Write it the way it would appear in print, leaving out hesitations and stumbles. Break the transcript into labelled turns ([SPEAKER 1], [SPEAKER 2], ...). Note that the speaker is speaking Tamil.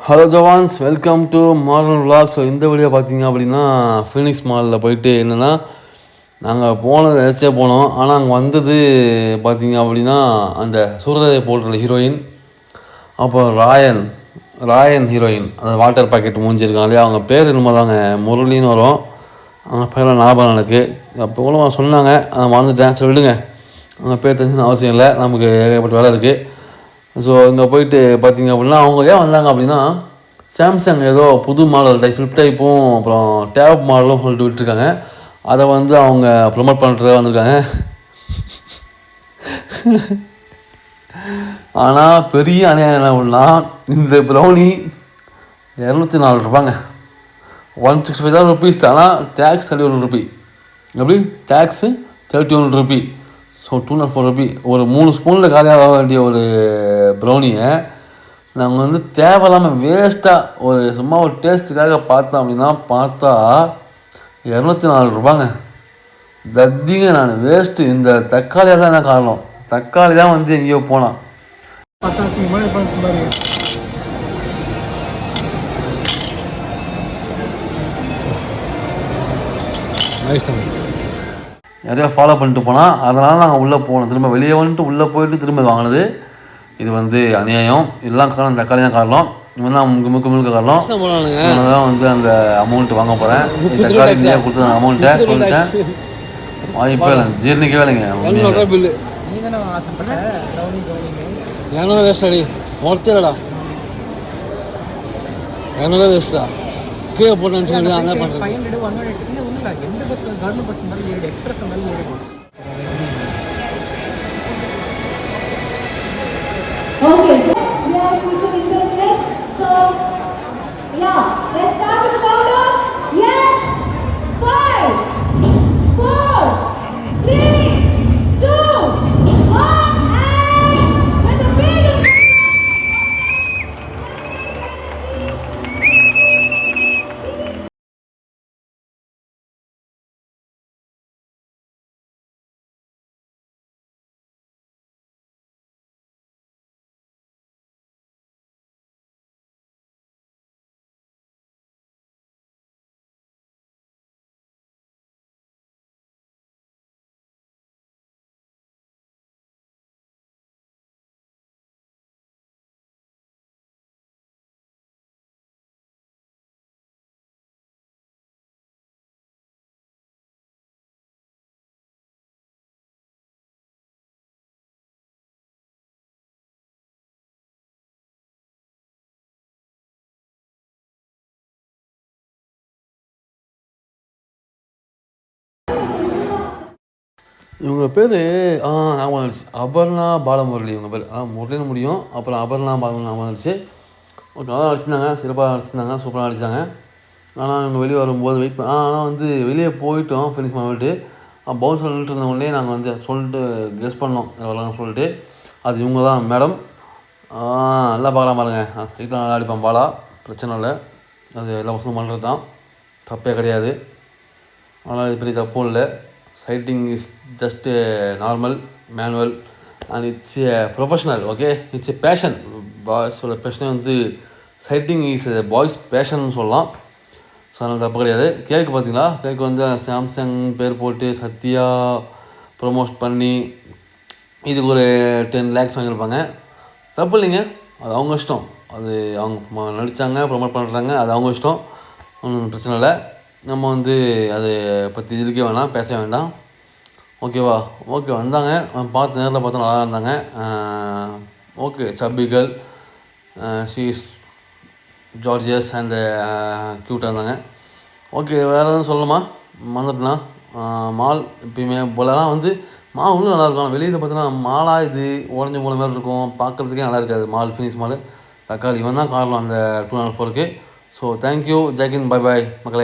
[SPEAKER 1] Hello jawans, welcome to modern vlog. So இந்த வீடியோ பார்த்தீங்க அப்படின்னா ஃபீனிக்ஸ் மாலில் போயிட்டு என்னென்னா நாங்கள் போனது நினச்சே போனோம். ஆனால் அங்கே வந்தது பார்த்தீங்க அப்படின்னா அந்த சூரரை போட்டுள்ள ஹீரோயின், அப்புறம் ராயன் ஹீரோயின், அந்த வாட்டர் பாக்கெட் மூஞ்சிருக்காங்க இல்லையா, அவங்க பேர் என்னமோ தாங்க முரளின்னு வரும். அவங்க பேரில் ஞாபகம் எனக்கு அப்போ கூட சொன்னாங்க, அதை மறந்துட்டேன். சரி விடுங்க, அவங்க பேர் தெரிஞ்சுன்னு அவசியம் இல்லை, நமக்கு ஏகப்பட்ட வேலை இருக்குது. ஸோ இங்கே போயிட்டு பார்த்தீங்க அப்படின்னா அவங்க ஏன் வந்தாங்க அப்படின்னா, சாம்சங் ஏதோ புது மாடல் ஃப்ளிப் டைப்பும் அப்புறம் டேப் மாடலும் சொல்லிட்டு விட்டுருக்காங்க. அதை அவங்க ப்ரொமோட் பண்ணுறத வந்திருக்காங்க. ஆனால் பெரிய அநியாயம் என்ன அப்படின்னா, இந்த ப்ரௌனி 204 ரூபாங்க, 165 ருபீஸ். ஆனால் டேக்ஸ் 31 ருபி. எப்படி டேக்ஸு 31 ருபி. So 204 rupee. ஒரு 3 ஸ்பூனில் காலியாக வேண்டிய ஒரு ப்ரௌனியை நாங்கள் தேவையில்லாமல் வேஸ்ட்டாக சும்மா ஒரு டேஸ்ட்டுக்காக பார்த்தோம் அப்படின்னா பார்த்தா 204 ரூபாங்க. தத்திங்க, நான் வேஸ்ட்டு. இந்த தக்காளியாக தான் என்ன காரணம், தக்காளி தான் எங்கேயோ போனான். நிறையா ஃபாலோ பண்ணிட்டு போனால், அதனால் நாங்கள் உள்ளே போனோம். திரும்ப வெளியே வந்துட்டு உள்ளே போயிட்டு திரும்ப வாங்கினது. இது அநியாயம். இதெல்லாம் காரணம் தக்காளி தான் காரணம். இவன் தான் முழுக்க காரணம். தான் அந்த அமௌண்ட் வாங்க போகிறேன். தக்காளி இல்லையா கொடுத்த அமௌண்ட்டை சொல்லிட்டேன். வாய்ப்பே இல்லை, ஜீர்ணிக்கவே இல்லைங்க. வேஸ்டாடி ஒருத்தரடா, என்னோட வேஸ்ட்டா கீழே போட்டு நினச்சிக்கிட்டு அங்கே பண்ணுறேன். எந்த பஸ் கவர்மெண்ட் பஸ் இருந்தாலும் ஏறி, எக்ஸ்பிரஸ் இருந்தாலும் ஏறி போகும். Okay, we are featuring internet. So, yeah, let's start with the countdown. Yes, 5, 4, 3, 2, 1, and with the big. இவங்க பேர் ஞாபகம் வந்துடுச்சு, அபர்ணா பாலமுரளி. இவங்க பேர் முரளின்னு முடியும், அப்புறம் அபர்ணா பாலமுரளி ஞாபகம் வந்துடுச்சு. ஒரு நல்லா நடிச்சிருந்தாங்க, சிறப்பாக நடிச்சிருந்தாங்க, சூப்பராக நடித்தாங்க. ஆனால் இவங்க வெளியே வரும்போது வெயிட் பண்ண ஆனால் வெளியே போயிட்டோம் ஃபினிஷ் பண்ணிட்டு. பவுன்ஸ் நின்றுட்டு இருந்தவங்களே நாங்கள் சொல்லிட்டு கெஸ் பண்ணோம் வரலாம்னு சொல்லிட்டு. அது இவங்க தான் மேடம். நல்லா பார்க்கலாம் பாருங்க, சைட்டில் நல்லா அடிப்பான் பாலா, பிரச்சனை இல்லை. அது எல்லா பசங்களும் பண்ணுறது தான், தப்பே கிடையாது. அதனால் இது பெரிய தப்பும் இல்லை. Sighting is just a normal manual and it's a professional, okay, it's a passion. பாய்ஸோட பேஷனே sighting is a boys passion சொல்லலாம். ஸோ அதனால் தப்பு கிடையாது. கேக்கு பார்த்தீங்களா, கேக்கு சாம்சங் பேர் போட்டு சத்யா ப்ரொமோட் பண்ணி இதுக்கு ஒரு 10 lakhs வாங்கியிருப்பாங்க. தப்பு இல்லைங்க, அது அவங்க இஷ்டம். அது அவங்க நடித்தாங்க, ப்ரொமோட் பண்ணுறாங்க, அது அவங்க இஷ்டம், ஒன்றும் பிரச்சனை இல்லை. நம்ம அதை பற்றி இருக்கே வேணாம், பேச வேண்டாம், ஓகேவா. ஓகே, வந்தாங்க, பார்த்து நேரில் பார்த்தா நல்லா இருந்தாங்க. ஓகே, சப்பிகள் ஷீஸ் ஜார்ஜியஸ் அண்ட் க்யூட்டாக இருந்தாங்க. ஓகே, வேறு எதுவும் சொல்லணுமா, மறந்துட்டுனா மால் எப்பயுமே போலலாம் மால் இன்னும் நல்லாயிருக்கும். வெளியில் பார்த்தோன்னா மாலாக இது உடஞ்சி போன மாதிரி இருக்கும், பார்க்குறதுக்கே நல்லா இருக்காது மால், ஃபினிக்ஸ் மால். தக்காளி இவன் தான் காரணம் அந்த 204க்கு. ஸோ தேங்க்யூ, ஜெய்கின், பை பாய் மக்களே.